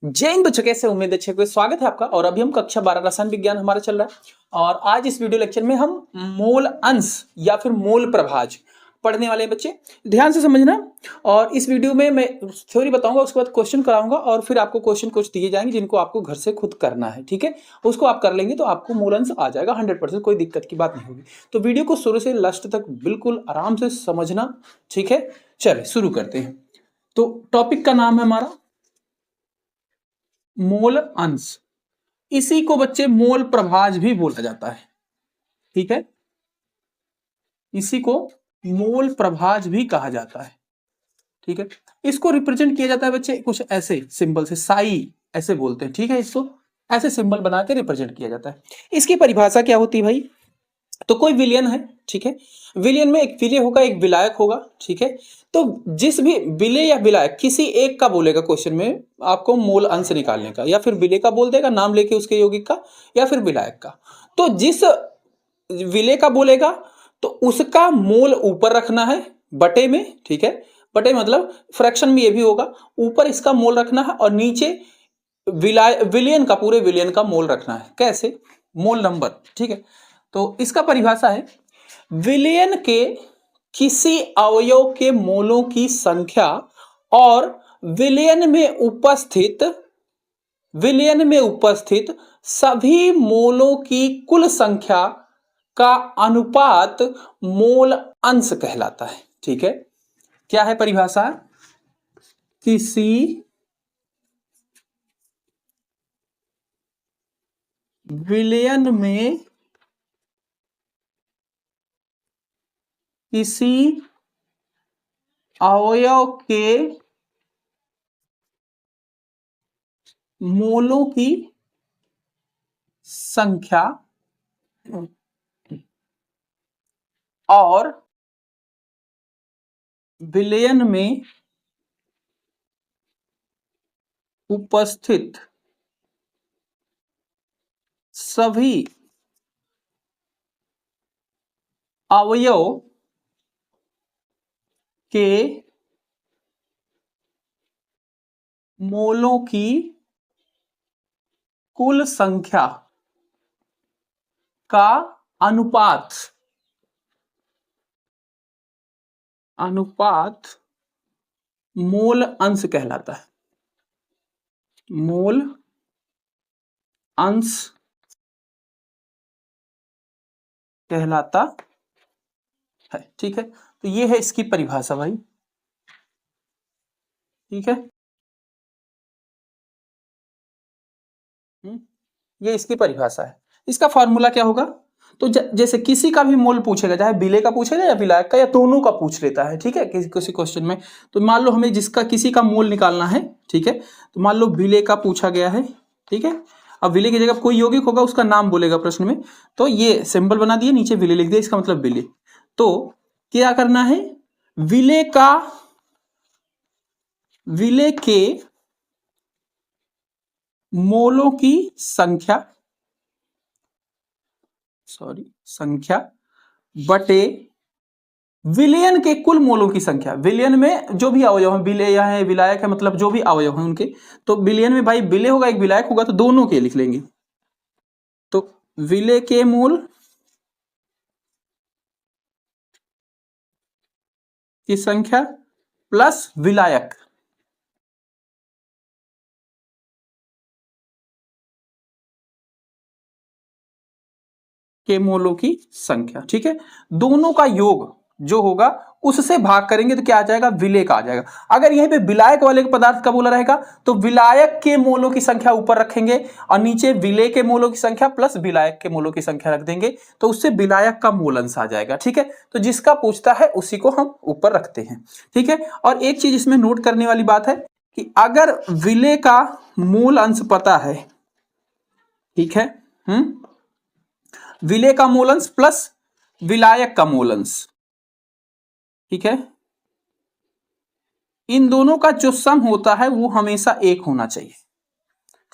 जय हिंद बच्चों, कैसे उम्मीद अच्छे हुए। स्वागत है आपका। और अभी हम कक्षा 12 रसायन विज्ञान हमारा चल रहा है और आज इस वीडियो लेक्चर में हम मोल अंश या फिर मोल प्रभाज पढ़ने वाले हैं। बच्चे ध्यान से समझना। और इस वीडियो में मैं थ्योरी बताऊंगा, उसके बाद क्वेश्चन कराऊंगा और फिर आपको क्वेश्चन कुछ दिए जाएंगे जिनको आपको घर से खुद करना है। ठीक है, उसको आप कर लेंगे तो आपको मोल अंश आ जाएगा 100%, कोई दिक्कत की बात नहीं होगी। तो वीडियो को शुरू से लास्ट तक बिल्कुल आराम से समझना। ठीक है, चलिए शुरू करते हैं। तो टॉपिक का नाम है हमारा मोल अंश। इसी को बच्चे मोल प्रभाज भी बोला जाता है। ठीक है, इसी को मोल प्रभाज भी कहा जाता है। ठीक है, इसको रिप्रेजेंट किया जाता है बच्चे कुछ ऐसे सिंबल से, साई ऐसे बोलते हैं। ठीक है, इसको ऐसे सिंबल बना के रिप्रेजेंट किया जाता है। इसकी परिभाषा क्या होती है भाई? तो कोई विलयन है, ठीक है, विलयन में एक विलेय होगा, एक विलायक होगा। ठीक है, तो जिस भी विलेय या विलायक किसी एक का बोलेगा क्वेश्चन में आपको मोल अंश निकालने का, या फिर विलेय का बोल देगा नाम लेके उसके यौगिक का, या फिर विलायक का। तो जिस विलेय का बोलेगा तो उसका मोल ऊपर रखना है बटे में। ठीक है, बटे मतलब फ्रैक्शन में ये भी होगा, ऊपर इसका मोल रखना है और नीचे विलयन का, पूरे विलयन का मोल रखना है। कैसे? मोल नंबर। ठीक है, तो इसका परिभाषा है विलयन के किसी अवयव के मोलों की संख्या और विलयन में उपस्थित सभी मोलों की कुल संख्या का अनुपात मोल अंश कहलाता है। ठीक है, क्या है परिभाषा? किसी विलयन में किसी अवयव के मोलों की संख्या और विलयन में उपस्थित सभी अवयव के मोलों की कुल संख्या का अनुपात मोल अंश कहलाता है। मोल अंश कहलाता है। ठीक है, तो ये है इसकी परिभाषा भाई। ठीक है, ये इसकी परिभाषा है। इसका फॉर्मूला क्या होगा? तो जैसे किसी का भी मोल पूछेगा, चाहे विलेय का पूछेगा या विलायक का या दोनों का पूछ लेता है। ठीक है, किसी क्वेश्चन में तो मान लो हमें जिसका किसी का मोल निकालना है। ठीक है, तो मान लो विलेय का पूछा गया है। ठीक है, अब विलेय की जगह कोई यौगिक होगा उसका नाम बोलेगा प्रश्न में, तो ये सिंबल बना दिए, नीचे विलेय लिख दिया, इसका मतलब विलेय। तो क्या करना है? विलेय के मोलों की संख्या बटे विलयन के कुल मोलों की संख्या। विलयन में जो भी अवयव है, विलेय है, विलायक है, मतलब जो भी अवयव है उनके, तो विलयन में भाई विलेय होगा, एक विलायक होगा, तो दोनों के लिख लेंगे। तो विलेय के मोल की संख्या प्लस विलायक के मोलों की संख्या। ठीक है, दोनों का योग जो होगा उससे भाग करेंगे तो क्या आ जाएगा? विलेय का आ जाएगा। अगर यहीं पे विलायक वाले पदार्थ का बोला रहेगा तो विलायक के मोलों की संख्या ऊपर रखेंगे और नीचे विलेय के मोलों की संख्या प्लस विलायक के मोलों की संख्या रख देंगे, तो उससे विलायक का मोल अंश आ जाएगा। ठीक है, तो जिसका पूछता है उसी को हम ऊपर रखते हैं। ठीक है, और एक चीज इसमें नोट करने वाली बात है कि अगर विलेय का मूल अंश पता है, ठीक है, विलेय का मूल अंश प्लस विलायक का मूल अंश, ठीक है, इन दोनों का जो सम होता है वो हमेशा एक होना चाहिए।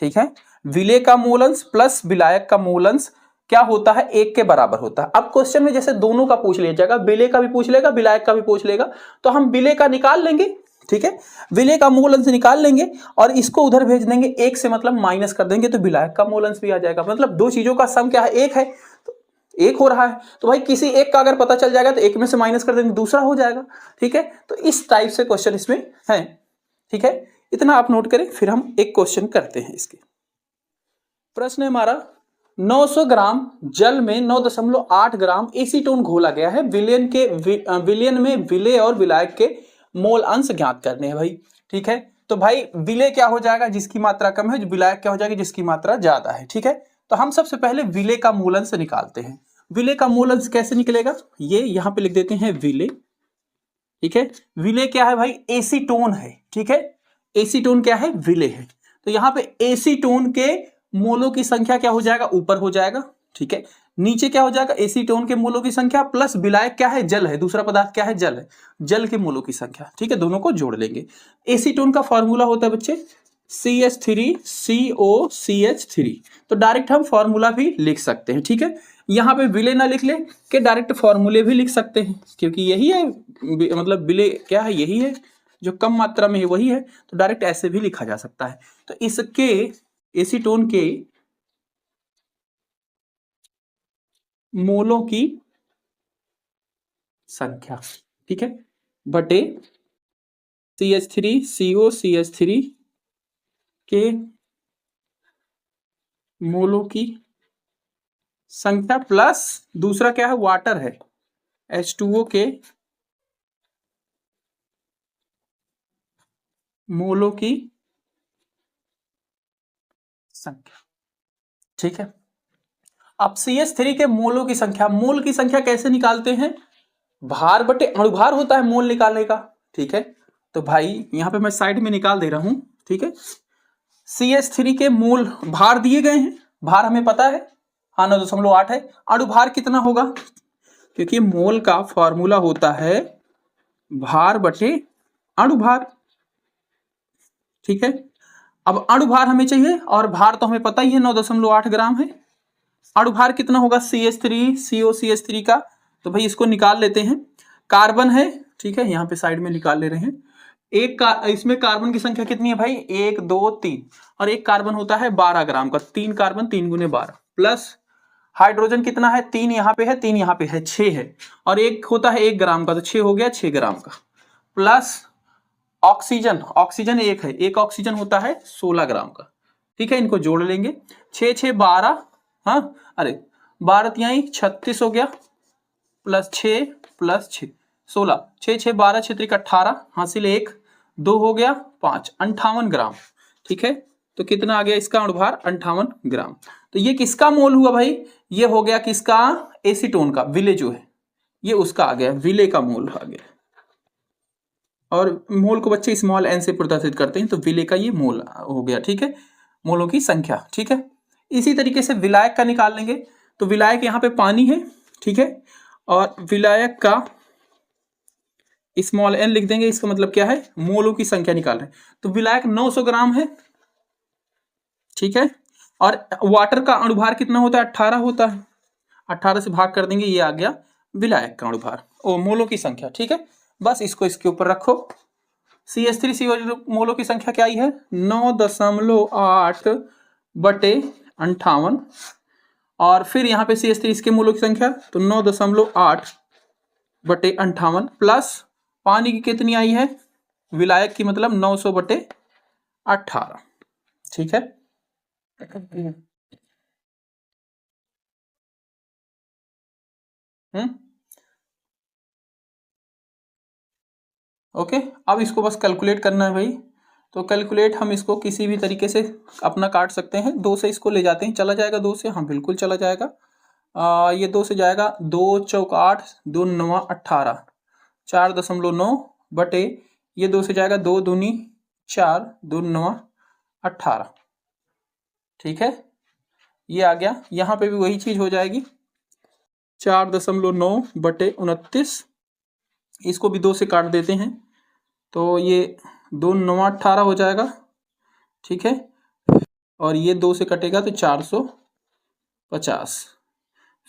ठीक है, विलेय का मूल अंश प्लस विलायक का मूल अंश क्या होता है? एक के बराबर होता है। अब क्वेश्चन में जैसे दोनों का पूछ लिया जाएगा, विलेय का भी पूछ लेगा, विलायक का भी पूछ लेगा, तो हम विलेय का निकाल लेंगे। ठीक है, विलय का मूल अंश निकाल लेंगे और इसको उधर भेज देंगे, एक से मतलब माइनस कर देंगे तो विलायक का मूल अंश भी आ जाएगा। मतलब दो चीजों का सम क्या है, एक है, तो एक हो रहा है, तो भाई किसी एक का अगर पता चल जाएगा तो एक में से माइनस कर देंगे, दूसरा हो जाएगा। ठीक है, तो इस टाइप से क्वेश्चन इसमें है। ठीक है, इतना आप नोट करें, फिर हम एक क्वेश्चन करते हैं इसके। प्रश्न है हमारा, 900 ग्राम जल में 9.8 ग्राम एसीटोन घोला गया है, विलयन में विलय और विलायक के मोल अंश ज्ञात करने हैं भाई। ठीक है, तो भाई विलय क्या हो जाएगा, जिसकी मात्रा कम है, विलायक क्या हो जाएगी, जिसकी मात्रा ज्यादा है। ठीक है, तो हम सबसे पहले विलय का मूल अंश निकालते हैं। विलय का मूल अंश कैसे निकलेगा, ये यहां पे लिख देते हैं विलय। ठीक है, विलय क्या है भाई, एसीटोन है। ठीक है, एसीटोन क्या है, विलय है। तो यहां पे एसीटोन के मोलों की संख्या क्या हो जाएगा, ऊपर हो जाएगा। ठीक है, नीचे क्या हो जाएगा, एसीटोन के मोलों की संख्या प्लस विलायक क्या है, जल है, दूसरा पदार्थ क्या है, जल है, जल के मोलों की संख्या। ठीक है, दोनों को जोड़ लेंगे। एसीटोन का फॉर्मूला होता है बच्चे CH3COCH3, तो डायरेक्ट हम फॉर्मूला भी लिख सकते हैं। ठीक है, यहां पे विलय ना लिख ले के डायरेक्ट फॉर्मूले भी लिख सकते हैं, क्योंकि यही है, मतलब विलय क्या है, यही है, जो कम मात्रा में है वही है, तो डायरेक्ट ऐसे भी लिखा जा सकता है। तो इसके एसीटोन के मोलों की संख्या, ठीक है, बटे CH3COCH3 के मोलों की संख्या प्लस दूसरा क्या है, वाटर है, H2O के मोलों की संख्या। ठीक है, अब CH3 के मोलों की संख्या, मोल की संख्या कैसे निकालते हैं, भार बटे अणुभार होता है मोल निकालने का। ठीक है, तो भाई यहां पे मैं साइड में निकाल दे रहा हूं। ठीक है, CH3 के मोल भार दिए गए हैं, भार हमें पता है, हाँ 9.8 है। अणुभार कितना होगा, क्योंकि मोल का फॉर्मूला होता है भार बटे अणुभार। ठीक है, अब अणुभार हमें चाहिए और भार तो हमें पता ही है 9.8 ग्राम है। अणुभार कितना होगा CH3COCH3 का, तो भाई इसको निकाल लेते हैं। कार्बन है, ठीक है, यहां पे साइड में निकाल ले रहे हैं। एक का इसमें कार्बन की संख्या कितनी है भाई, 1 2 3, और एक कार्बन होता है 12 ग्राम का, 3 कार्बन 3 गुने 12, प्लस हाइड्रोजन कितना है, 3 यहाँ पे है, 3 यहाँ पे है, 6 है, और एक होता है 1 ग्राम का, तो 6 हो गया, 6 ग्राम का, प्लस ऑक्सीजन, ऑक्सीजन एक है, एक ऑक्सीजन होता है 16 ग्राम का। ठीक है, इनको जोड़ लेंगे, 6 6 12, हाँ अरे 12 तिहाई 36 हो गया, प्लस 6 प्लस 6 16, 6 6 12 6 3 18, हासिल 1 2 हो गया 5, 58 ग्राम। ठीक है, तो कितना आ गया इसका अणुभार, 58 ग्राम। तो ये किसका मोल हुआ भाई, ये हो गया किसका, एसीटोन का, विलय जो है ये उसका आ गया, विलय का मोल आ गया। और मोल को बच्चे स्मॉल n से प्रदर्शित करते हैं, तो विलय का ये मोल हो गया। ठीक है, मोलों की संख्या। ठीक है, इसी तरीके से विलायक का निकाल लेंगे, तो विलायक यहाँ पे पानी है। ठीक है, और विलायक का स्मॉल n लिख देंगे, इसका मतलब क्या है, मोलों की संख्या निकाल रहे हैं, तो विलायक 900 ग्राम है। ठीक है, और वाटर का अणुभार कितना होता है, 18 होता है, 18 से भाग कर देंगे, ये आ गया विलायक का अणुभार, ओ मोलों की संख्या। ठीक है, बस इसको इसके ऊपर रखो। CH3CO मोलों की संख्या क्या आई है, 9.8 बटे 58, और फिर यहाँ पे CH3 इसके मोलों की संख्या, तो 9.8 बटे 58, प्लस पानी की कितनी आई है, विलायक की, मतलब 900 बटे 18। ठीक है, ओके, अब इसको बस कैलकुलेट करना है भाई। तो कैलकुलेट हम इसको किसी भी तरीके से अपना काट सकते हैं, 2 से इसको ले जाते हैं, चला जाएगा 2 से, हाँ बिल्कुल चला जाएगा। ये 2 से जाएगा, 2 चौक 8, 2 9 18, 4.9 बटे, ये 2 से जाएगा, 2 दूनी 4, 2 9 18। ठीक है, ये आ गया, यहाँ पे भी वही चीज हो जाएगी, 4.9 बटे 29, इसको भी 2 से काट देते हैं, तो ये 2 9 18 हो जाएगा। ठीक है, और ये 2 से कटेगा तो 450,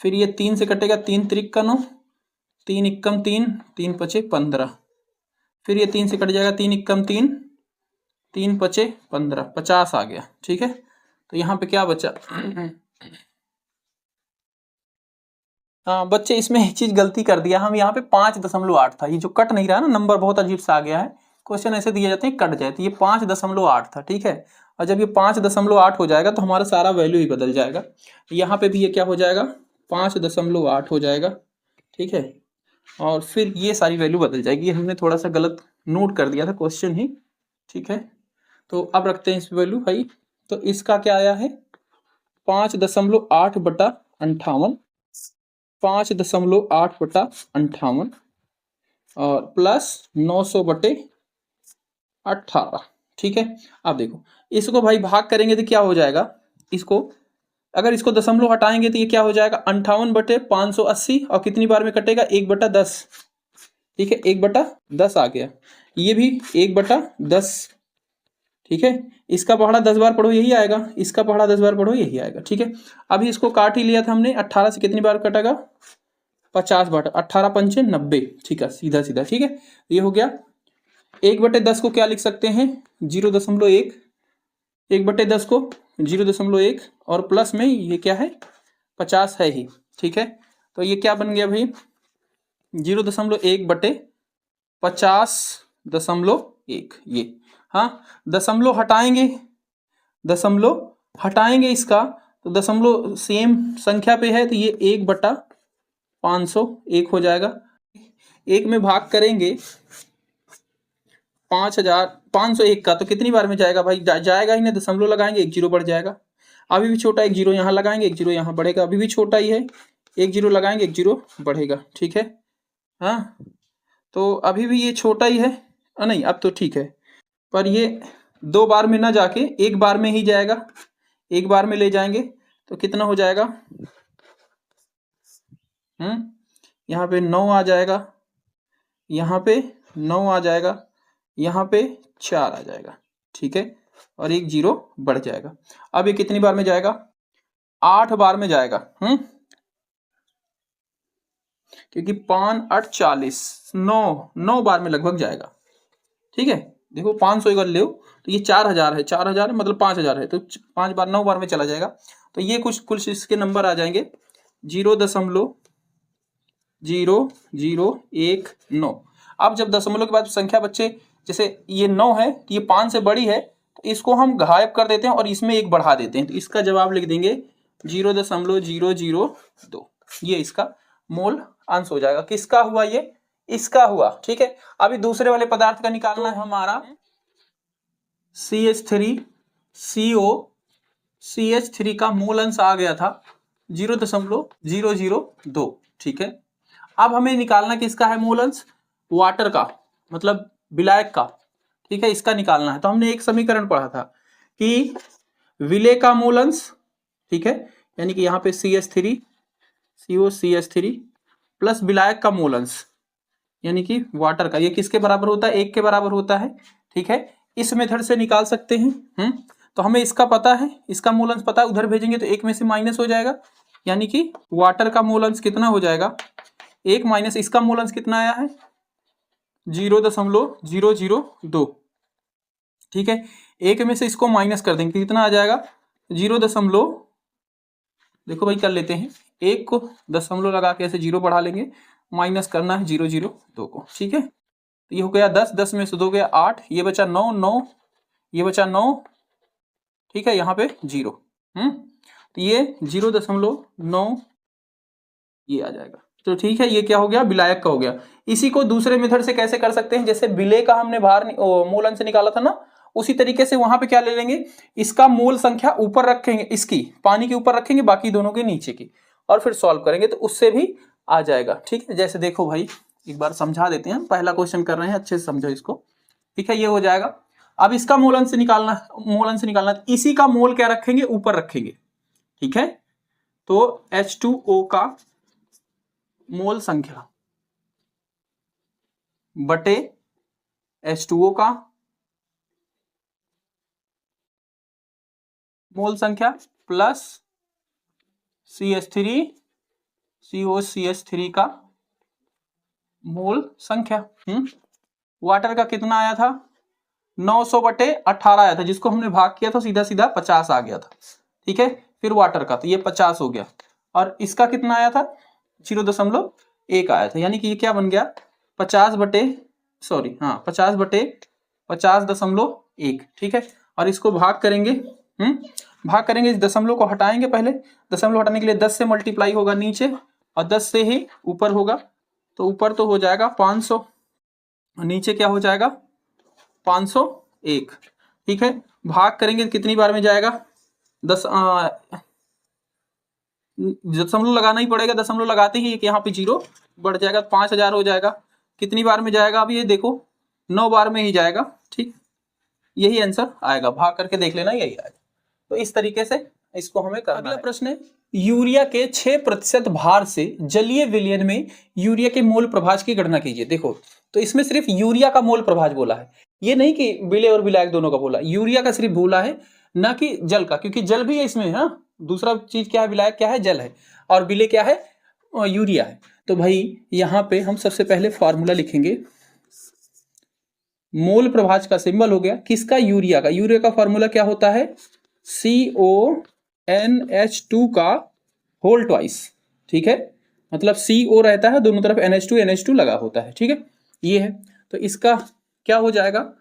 फिर ये 3 से कटेगा, 3 त्रिक का 9, 3 इक्कम 3, 3 पचे 15, फिर ये 3 से कट जाएगा, 3 एकम 3, 3 पचे 15, 50 आ गया। ठीक है, तो यहाँ पे क्या बचा? हाँ बच्चे, इसमें एक चीज गलती कर दिया, हम यहाँ पे 5.8 था, ये जो कट नहीं रहा ना नंबर, बहुत अजीब सा आ गया है। क्वेश्चन ऐसे दिए जाते हैं कट जाए, तो ये 5.8 था। ठीक है, और जब ये 5.8 हो जाएगा तो हमारा सारा वैल्यू ही बदल जाएगा। यहाँ पे भी ये क्या हो जाएगा? 5.8 हो जाएगा। ठीक है, और फिर ये सारी वैल्यू बदल जाएगी। हमने थोड़ा सा गलत नोट कर दिया था क्वेश्चन ही। ठीक है, तो अब रखते हैं इस वैल्यू भाई। तो इसका क्या आया है? 5.8/58, 5.8/58 और प्लस 900/18। ठीक है, अब देखो इसको भाई भाग करेंगे तो क्या हो जाएगा? इसको अगर इसको दशमलव हटाएंगे तो ये क्या हो जाएगा? 58/580, और कितनी बार में कटेगा? 1/10। ठीक है, 1/10 आ गया। ये भी 1/10। ठीक है, इसका पहाड़ा 10 बार पढ़ो यही आएगा, इसका पहाड़ा 10 बार पढ़ो यही आएगा। ठीक है, अभी इसको काट ही लिया था हमने, 18 से कितनी बार कटेगा? 50 बार, 18 पंचे 90। ठीक है, सीधा सीधा। ठीक है, ये हो गया। 1/10 को क्या लिख सकते हैं? 0.1। 1/10 को 0.1 और प्लस में ये क्या है? 50 है ही। ठीक है, तो ये क्या बन गया भाई? 0.1/50.1 ये। हाँ, दशमलव हटाएंगे इसका, तो दशमलव सेम संख्या पे है, तो ये 1/501 हो जाएगा। 1 में भाग करेंगे 5,501 का, तो कितनी बार में जाएगा भाई? जाएगा ही नहीं, दशमलव लगाएंगे 1 जीरो बढ़ जाएगा। अभी भी छोटा 1 जीरो यहाँ लगाएंगे, 1 जीरो यहाँ बढ़ेगा, अभी भी छोटा ही है, 1 जीरो लगाएंगे 1 जीरो बढ़ेगा। ठीक है, हाँ, तो अभी भी ये छोटा ही है। नहीं, अब तो ठीक है, पर ये 2 बार में ना जाके 1 बार में ही जाएगा। 1 बार में ले जाएंगे तो कितना हो जाएगा? यहाँ पे 9 आ जाएगा, यहाँ पे 9 आ जाएगा, यहाँ पे 4 आ जाएगा। ठीक है, और 1 जीरो बढ़ जाएगा। अब ये कितनी बार में जाएगा? 8 बार में जाएगा। क्योंकि 5 8 40, 9 बार में लगभग जाएगा। ठीक है, देखो 500 अगर ले तो ये 4000 है, 4000 मतलब 5000 है, तो 5 बार 9 बार में चला जाएगा। तो ये कुछ इसके नंबर आ जाएंगे 0.0019। अब जब दशमलव के बाद संख्या बच्चे, जैसे ये 9 है तो ये 5 से बड़ी है, तो इसको हम गायब कर देते हैं और इसमें 1 बढ़ा देते हैं, तो इसका जवाब लिख देंगे 0.002। ये इसका मोल अंश हो जाएगा। किसका हुआ? ये इसका हुआ। ठीक है, अभी दूसरे वाले पदार्थ का निकालना है हमारा CH3CO। CH3 का मूल अंश आ गया था 0.002। ठीक है, अब हमें निकालना किसका है मूल अंश? वाटर का, मतलब विलायक का। ठीक है, इसका निकालना है। तो हमने एक समीकरण पढ़ा था कि विलेय का मूल अंश, ठीक है, यानी कि यहाँ पे CH3 प्लस विलायक का मूल अंश यानी कि वाटर का, ये किसके बराबर होता है? 1 के बराबर होता है। ठीक है, इस मेथड से निकाल सकते हैं। तो हमें इसका पता है, इसका मूल अंश पता है, उधर भेजेंगे तो 1 में से माइनस हो जाएगा, यानी कि वाटर का मूल अंश कितना हो जाएगा? 1 माइनस इसका मूल अंश कितना आया है? 0.002। ठीक है, 1 में से इसको माइनस कर देंगे, कितना आ जाएगा? 0. देखो भाई कर लेते हैं, 1 को दशमलव लगा के ऐसे 0 बढ़ा लेंगे, माइनस करना है 0.002 को। ठीक है, तो ये हो गया 10, 10 में से 2 गया 8, ये बचा 9, 9 ये बचा 9। ठीक है, यहाँ पे 0। तो ये 0.9 ये आ जाएगा। तो ठीक है, ये क्या हो गया? विलायक का हो गया। इसी को दूसरे मेथड से कैसे कर सकते हैं? जैसे विलेय का हमने मूल अंश निकाला था ना, उसी तरीके से वहां पे क्या ले लेंगे? इसका मोल संख्या ऊपर रखेंगे, इसकी पानी के ऊपर रखेंगे, बाकी दोनों के नीचे की, और फिर सॉल्व करेंगे तो उससे भी आ जाएगा। ठीक है, जैसे देखो भाई एक बार समझा देते हैं, पहला क्वेश्चन कर रहे हैं, अच्छे से समझो इसको। ठीक है, ये हो जाएगा। अब इसका मोल अंश निकालना, इसी का मोल क्या रखेंगे? ऊपर रखेंगे। ठीक है, तो H2O का मोल संख्या बटे H2O का मोल संख्या प्लस CH3 का मोल संख्या। वाटर का कितना आया था 900/18 आया था, जिसको हमने भाग किया था सीधा सीधा 50 आ गया था। ठीक है, फिर वाटर का तो ये 50 हो गया, और इसका कितना आया था 0.1 आया था, यानी कि ये क्या बन गया 50/50.1। ठीक है, और इसको भाग करेंगे, भाग करेंगे, इस दशमलव को हटाएंगे, पहले दशमलव हटाने के लिए 10 से मल्टीप्लाई होगा नीचे और 10 से ही ऊपर होगा, तो ऊपर तो हो जाएगा 500 और नीचे क्या हो जाएगा 501। ठीक है, भाग करेंगे कितनी बार में जाएगा, दशमलव लगाना ही पड़ेगा, दशमलव लगाते ही यहाँ पे 0 बढ़ जाएगा, 5000 हो जाएगा। कितनी बार में जाएगा, अब ये देखो 9 बार में ही जाएगा। ठीक, यही आंसर आएगा, भाग करके देख लेना, यही आएगा। तो इस तरीके से इसको हमें करना। अगला प्रश्न है, यूरिया के 6% भार से जलीय विलयन में यूरिया के मोल प्रभाज की गणना कीजिए। देखो, तो इसमें सिर्फ यूरिया का मोल प्रभाज बोला है, ये नहीं कि विलय और विलायक दोनों का बोला, यूरिया का सिर्फ बोला है, ना कि जल का, क्योंकि जल भी है इसमें। हाँ, दूसरा चीज क्या है, विलायक क्या है, जल है, और विलय क्या है, यूरिया है। तो भाई यहाँ पे हम सबसे पहले फॉर्मूला लिखेंगे, मोल प्रभाज का सिंबल हो गया किसका, यूरिया का। यूरिया का फॉर्मूला क्या होता है, CONH2 का होल ट्वाइस। ठीक है, मतलब CO रहता है, दोनों तरफ NH2 लगा होता है। ठीक है, ये है, तो इसका क्या हो जाएगा,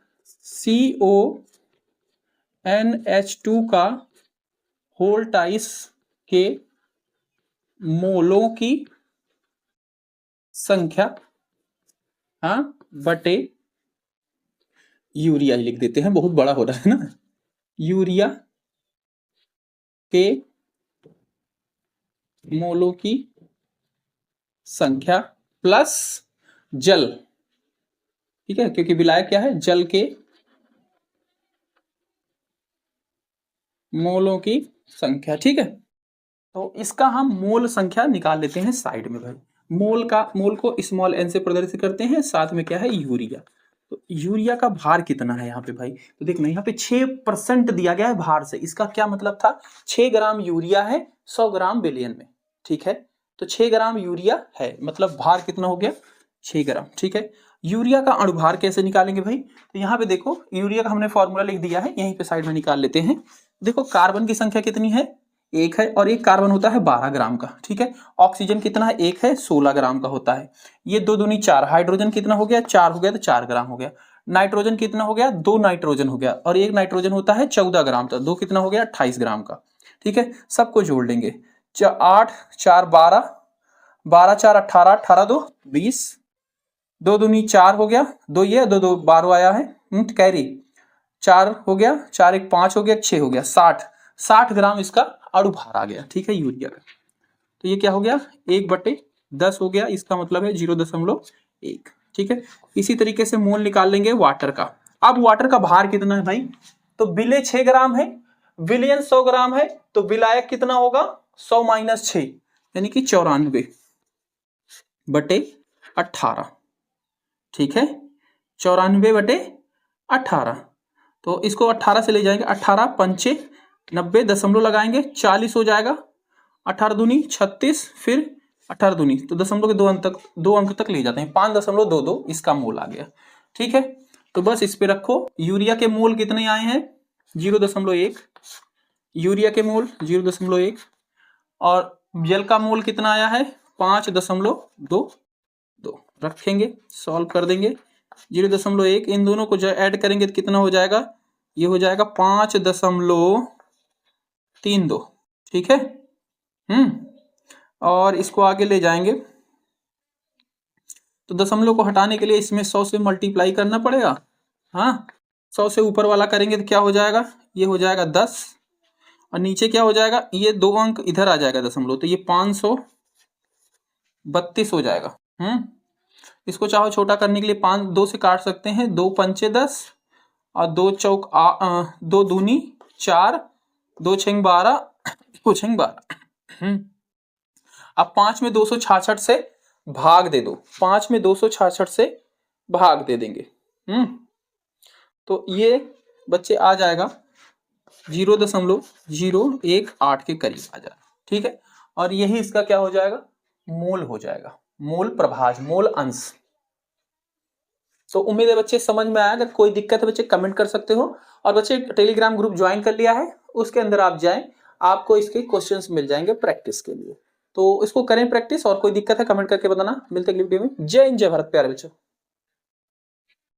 CONH2 का होल ट्वाइस के मोलों की संख्या, हाँ, बटे यूरिया ही लिख देते हैं, बहुत बड़ा हो रहा है ना, यूरिया के मोलों की संख्या प्लस जल। ठीक है, क्योंकि विलायक क्या है, जल के मोलों की संख्या। ठीक है, तो इसका हम मोल संख्या निकाल लेते हैं साइड में भाई। मोल को स्मॉल n से प्रदर्शित करते हैं, साथ में क्या है, यूरिया। तो यूरिया का भार कितना है यहाँ पे भाई, तो देखना यहाँ पे 6% दिया गया है भार से, इसका क्या मतलब था, 6 ग्राम यूरिया है 100 ग्राम विलयन में। ठीक है, तो 6 ग्राम यूरिया है, मतलब भार कितना हो गया 6 ग्राम। ठीक है, यूरिया का अणुभार कैसे निकालेंगे भाई, तो यहाँ पे देखो यूरिया का हमने फॉर्मूला लिख दिया है, यहीं पे साइड में निकाल लेते हैं। देखो कार्बन की संख्या कितनी है, 1 है, और एक कार्बन होता है 12 ग्राम का। ठीक है, ऑक्सीजन कितना है, 1 है, 16 ग्राम का होता है। ये 2 दूनी 4, हाइड्रोजन कितना हो गया, 4 हो गया, तो 4 ग्राम हो गया। नाइट्रोजन कितना हो गया, 2 नाइट्रोजन हो गया, और एक नाइट्रोजन होता है 14 ग्राम का, 2 कितना हो गया 28 ग्राम का। ठीक है, सबको जोड़ लेंगे, 8 4 12, 12 4 18, 18 2 20, 2 दूनी 4 हो गया, 2 ये 2 2 12 आया है, कैरी 4 हो गया, 4 1 5 हो गया, 6 हो गया, 60 ग्राम इसका अणुभार आ गया। ठीक है, यूरिया का, तो ये क्या हो गया 1/10 हो गया, इसका मतलब है 0.1। ठीक है, इसी तरीके से मोल निकाल लेंगे वाटर का। अब वाटर का भार कितना है भाई, तो विलय 6 ग्राम है, विलयन 100 ग्राम है, तो विलायक कितना होगा 100 - 6, यानी कि 94/18। ठीक है, 94/18, तो इसको 18 से ले जाएंगे, 18 पंचे 90, दशमलव लगाएंगे 40 हो जाएगा, 18 दूनी 36, फिर 18 दूनी, तो दशमलव के 2 अंक तक ले जाते हैं, 5.22 इसका मोल आ गया। ठीक है, तो बस इस पे रखो। यूरिया के मोल कितने आए हैं 0.1, यूरिया के मोल 0.1, और जल का मोल कितना आया है 5.22, रखेंगे, सॉल्व कर देंगे। 0.1 इन दोनों को जो ऐड करेंगे तो कितना हो जाएगा, ये हो जाएगा 5.32। ठीक है, और इसको आगे ले जाएंगे, तो दशमलव को हटाने के लिए इसमें 100 से मल्टीप्लाई करना पड़ेगा। हाँ, 100 से ऊपर वाला करेंगे तो क्या हो जाएगा, ये हो जाएगा 10, और नीचे क्या हो जाएगा, ये 2 अंक इधर आ जाएगा दशमलव, तो ये 532 हो जाएगा। इसको चाहो छोटा करने के लिए 2 से काट सकते हैं, 2 पंचे 10, और 2 चौक 2 दूनी 4, 2 छंग 12, 2 छंग 12। अब 5 में 266 से भाग दे दो, 5 में 266 से भाग दे देंगे, तो ये बच्चे आ जाएगा 0.018 के करीब आ जाएगा। ठीक है, और यही इसका क्या हो जाएगा, मोल हो जाएगा, मोल प्रभाज, मोल अंश। तो उम्मीद है बच्चे समझ में आया। अगर कोई दिक्कत है बच्चे कमेंट कर सकते हो। और बच्चे टेलीग्राम ग्रुप ज्वाइन कर लिया है, उसके अंदर आप जाएं, आपको इसके क्वेश्चंस मिल जाएंगे प्रैक्टिस के लिए। तो इसको करें प्रैक्टिस, और कोई दिक्कत है कमेंट करके बताना। मिलते हैं अगली वीडियो में। जय हिंद, जय भारत प्यारे बच्चों।